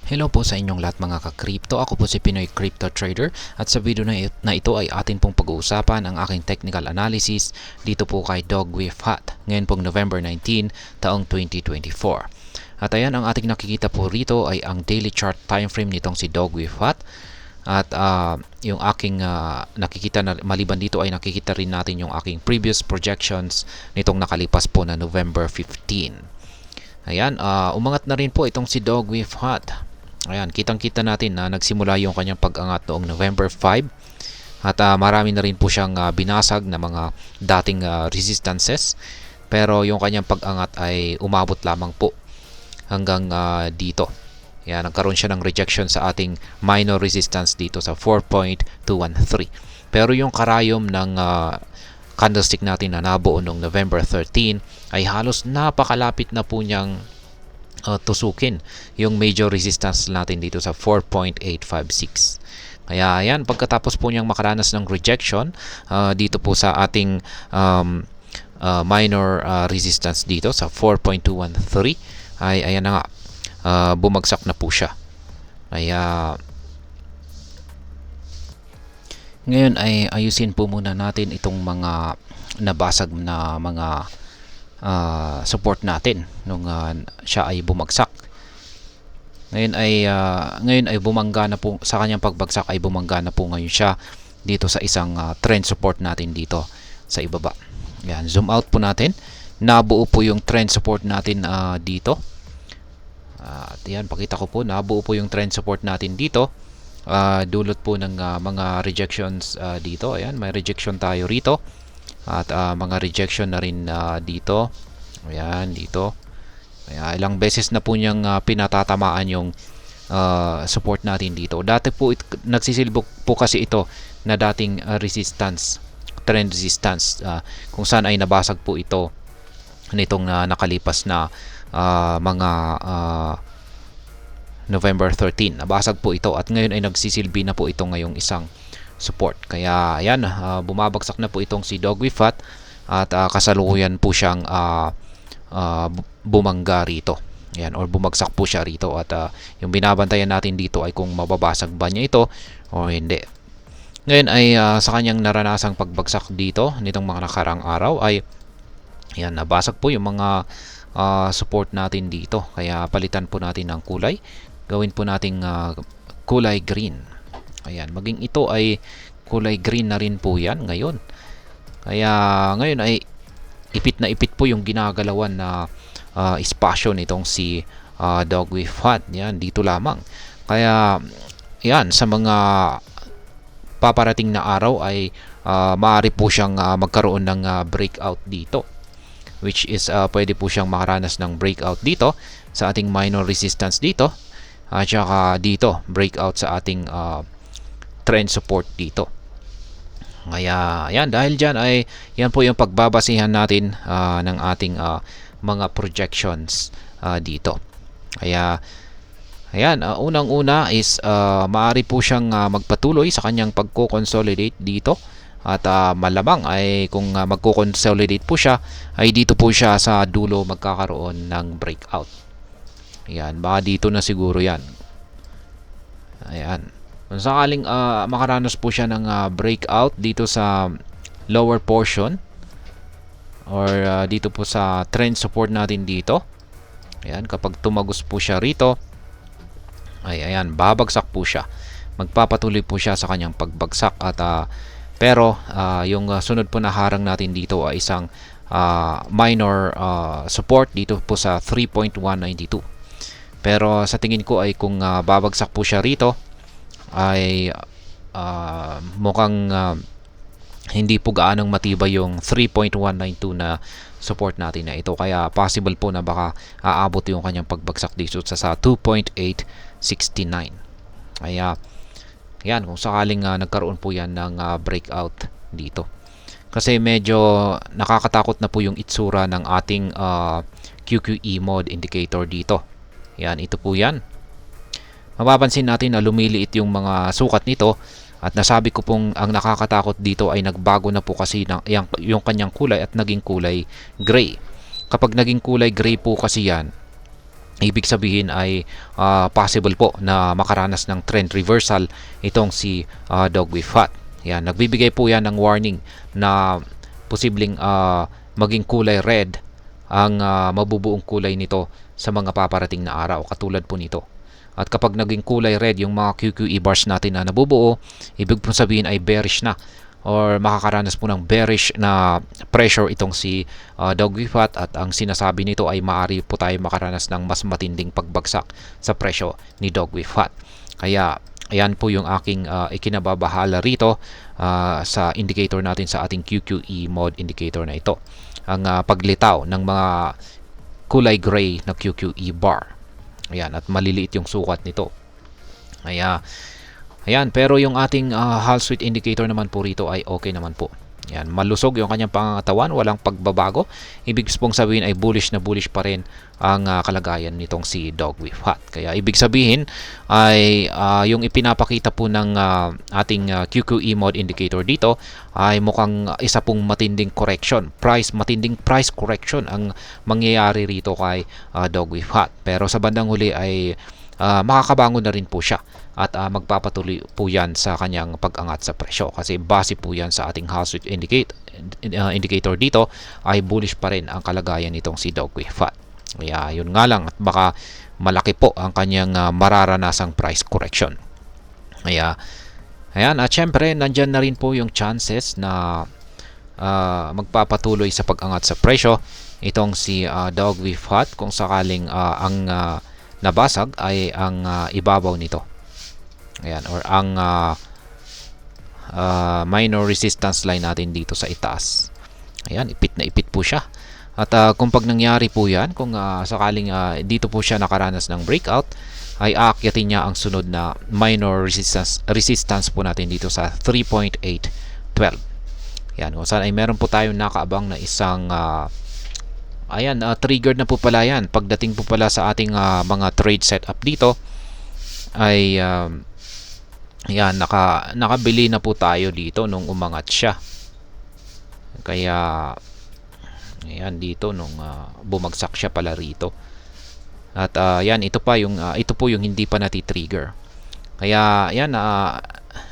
Hello po sa inyong lahat mga ka-crypto. Ako po si Pinoy Crypto Trader at sa video na ito ay atin pong pag-uusapan ang aking technical analysis dito po kay Dogwifhat ngayon pong November 19 taong 2024. At ayan, ang ating nakikita po rito ay ang daily chart time frame nitong si Dogwifhat. At yung aking nakikita na maliban dito ay nakikita rin natin yung aking previous projections nitong nakalipas po na November 15. Ayan, umangat na rin po itong si Dogwifhat. Ayan, kitang-kita natin na nagsimula yung kanyang pag-angat noong November 5 at marami na rin po siyang binasag na mga dating resistances, pero yung kanyang pag-angat ay umabot lamang po hanggang dito. Ayan, nagkaroon siya ng rejection sa ating minor resistance dito sa 4.213. Pero yung karayom ng candlestick natin na nabuo noong November 13 ay halos napakalapit na po niyang tusukin yung major resistance natin dito sa 4.856. Kaya ayan, pagkatapos po niyang makaranas ng rejection dito po sa ating minor resistance dito sa 4.213 ay ayan na nga, bumagsak na po siya. Kaya ngayon ay ayusin po muna natin itong mga nabasag na mga support natin nung siya ay bumagsak. Ngayon ay bumangga na po sa kanyang pagbagsak, ay bumangga na po ngayon siya dito sa isang trend support natin dito sa ibaba. Yan, zoom out po natin. Nabuo po yung trend support natin dito. At yan, pakita ko po, nabuo po yung trend support natin dito. Dulot po ng mga rejections dito. Ayan, may rejection tayo rito. At mga rejection na rin dito. Ayan, dito. Kaya ilang beses na po niyang pinatatamaan yung support natin dito. Dati po nagsisilbok po kasi ito na dating resistance, trend resistance, kung saan ay nabasag po ito nitong nakalipas na mga November 13. Nabasag po ito at ngayon ay nagsisilbi na po ito ngayong isang support. Kaya ayan, bumabagsak na po itong si Dogwifhat at kasalukuyan po siyang bumangga rito. Ayan, or bumagsak po siya rito at yung binabantayan natin dito ay kung mababasag ba niya ito o hindi. Ngayon ay sa kanyang naranasang pagbagsak dito nitong mga nakarang araw ay ayan, nabasag po yung mga support natin dito. Kaya palitan po natin ng kulay. Gawin po nating kulay green. Ayan, maging ito ay kulay green na rin po yan ngayon. Kaya ngayon ay ipit na ipit po yung ginagalawan na espasyo nitong si Dogwifhat. Yan, dito lamang. Kaya yan, sa mga paparating na araw ay maaari po siyang magkaroon ng breakout dito, which is pwede po siyang makaranas ng breakout dito sa ating minor resistance dito at saka dito breakout sa ating trend support dito. Kaya yan, dahil dyan ay yan po yung pagbabasihan natin ng ating mga projections dito. Kaya ayan, unang-una is maaari po siyang magpatuloy sa kanyang pagko-consolidate dito. At malamang ay kung magko-consolidate po siya ay dito po siya sa dulo magkakaroon ng breakout. Ayan, baka dito na siguro yan. Ayan. Kung sakaling makaranas po siya ng breakout dito sa lower portion or dito po sa trend support natin dito. Ayan, kapag tumagos po siya rito ay ayan, babagsak po siya. Magpapatuloy po siya sa kanyang pagbagsak at pero yung sunod po na harang natin dito ay isang minor support dito po sa 3.192. Pero sa tingin ko ay kung babagsak po siya rito ay mukhang hindi po gaanong matibay yung 3.192 na support natin na ito. Kaya possible po na baka aabot yung kanyang pagbagsak dito sa 2.869. Kaya yan, kung sakaling nagkaroon po yan ng breakout dito. Kasi medyo nakakatakot na po yung itsura ng ating QQE mode indicator dito. Yan, ito po yan. Mapapansin natin na lumiliit yung mga sukat nito at nasabi ko pong ang nakakatakot dito ay nagbago na po kasi yung kanyang kulay at naging kulay gray. Kapag naging kulay gray po kasi yan, ibig sabihin ay possible po na makaranas ng trend reversal itong si Dog with Fat. Yan, nagbibigay po yan ng warning na posibleng maging kulay red ang mabubuong kulay nito sa mga paparating na araw, katulad po nito. At kapag naging kulay red yung mga QQE bars natin na nabubuo, ibig po sabihin ay bearish na, or makakaranas po ng bearish na pressure itong si Dog with Fat, at ang sinasabi nito ay maaari po tayo makaranas ng mas matinding pagbagsak sa presyo ni Dog with Fat. Kaya ayan po yung aking ikinababahala rito sa indicator natin sa ating QQE mode indicator na ito. Ang paglitaw ng mga kulay gray na QQE bar. Ayan, at maliliit yung sukat nito. Ayan, pero yung ating Hall Street indicator naman po rito ay okay naman po. Ayan, malusog yung kanyang pangangatawan, walang pagbabago. Ibig pong sabihin ay bullish na bullish pa rin ang kalagayan nitong si Dog with Fat. Kaya ibig sabihin ay yung ipinapakita po ng ating QQE mode indicator dito ay mukhang isa pong matinding correction. Matinding price correction ang mangyayari rito kay Dog with Fat. Pero sa bandang huli ay makakabangon na rin po siya, at magpapatuloy po yan sa kanyang pag-angat sa presyo, kasi base po yan sa ating Hall Street indicator dito ay bullish pa rin ang kalagayan nitong si Dog with Fat. Kaya yun nga lang, at baka malaki po ang kanyang mararanasang price correction. Kaya ayan, at syempre nandyan na rin po yung chances na magpapatuloy sa pag-angat sa presyo itong si Dog with Fat kung sakaling ang nabasag ay ang ibabaw nito. Ayan, or ang minor resistance line natin dito sa itaas. Ayan, ipit na ipit po siya. At kung pag nangyari po yan, kung sakaling dito po siya nakaranas ng breakout, ay aakyatin niya ang sunod na minor resistance po natin dito sa 3.812. Ayan, kung saan ay meron po tayong nakaabang na isang ayan, triggered na po pala yan. Pagdating po pala sa ating mga trade setup dito ay ayan, nakabili na po tayo dito nung umangat siya. Kaya ayan, dito nung bumagsak siya pala rito. At ayan, ito po yung hindi pa nati-trigger. Kaya ayan,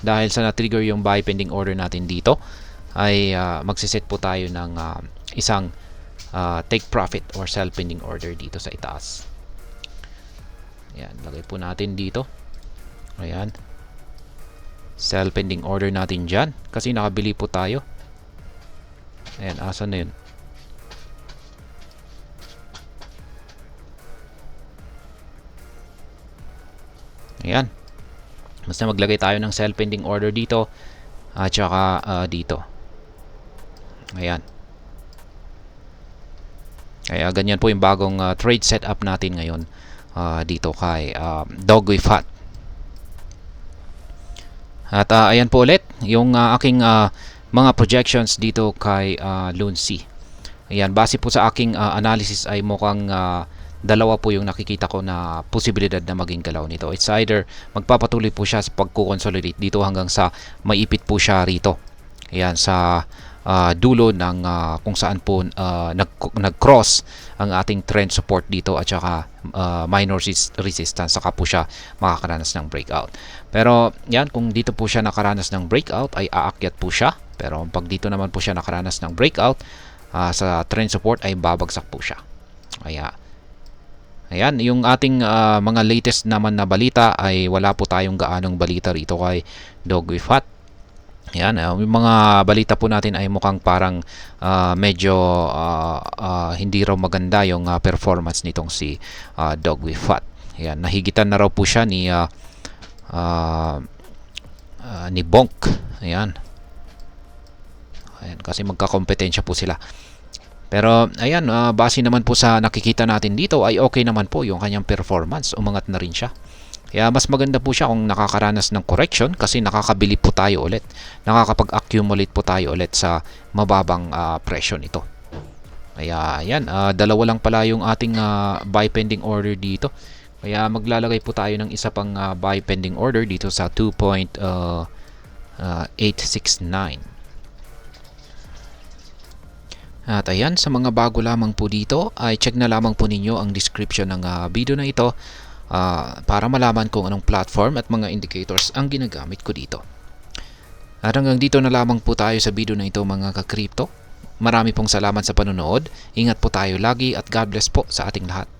dahil sa na-trigger yung buy pending order natin dito, ay magsiset po tayo ng isang take profit or sell pending order dito sa itaas. Ayan, lagay po natin dito. Ayan, sell pending order natin dyan kasi nakabili po tayo. Ayan, asan na yun? Ayan, basta maglagay tayo ng sell pending order dito at saka dito. Ayan, kaya ganyan po yung bagong trade setup natin ngayon dito kay Dog with Fat. At ayan po ulit yung aking mga projections dito kay Lunsi. Ayan, base po sa aking analysis ay mukhang dalawa po yung nakikita ko na posibilidad na maging galaw nito. It's either magpapatuloy po siya sa pagko-consolidate dito hanggang sa maipit po siya rito. Ayan, sa dulo ng kung saan po nag-cross ang ating trend support dito at saka minor resistance, saka po siya makakaranas ng breakout. Pero yan, kung dito po siya nakaranas ng breakout ay aakyat po siya, pero pag dito naman po siya nakaranas ng breakout sa trend support ay babagsak po siya. Kaya ayan, yung ating mga latest naman na balita ay wala po tayong gaanong balita rito kay Dog with Fat. Yan, yung mga balita po natin ay mukhang parang medyo hindi raw maganda yung performance nitong si Dog with Fat. Yan, nahigitan na raw po siya ni Bonk. Ayan. Ayan, kasi magkakompetensya po sila. Pero ayan, base naman po sa nakikita natin dito ay okay naman po yung kanyang performance. Umangat na rin siya. Kaya mas maganda po siya kung nakakaranas ng correction kasi nakakabili po tayo ulit. Nakakapag-accumulate po tayo ulit sa mababang presyo nito. Kaya ayan, dalawa lang pala yung ating buy pending order dito. Kaya maglalagay po tayo ng isa pang buy pending order dito sa 2.869. At ayan, sa mga bago lamang po dito ay check na lamang po ninyo ang description ng video na ito para malaman kung anong platform at mga indicators ang ginagamit ko dito. At hanggang dito na lamang po tayo sa video na ito mga ka-crypto. Marami pong salamat sa panonood. Ingat po tayo lagi at God bless po sa ating lahat.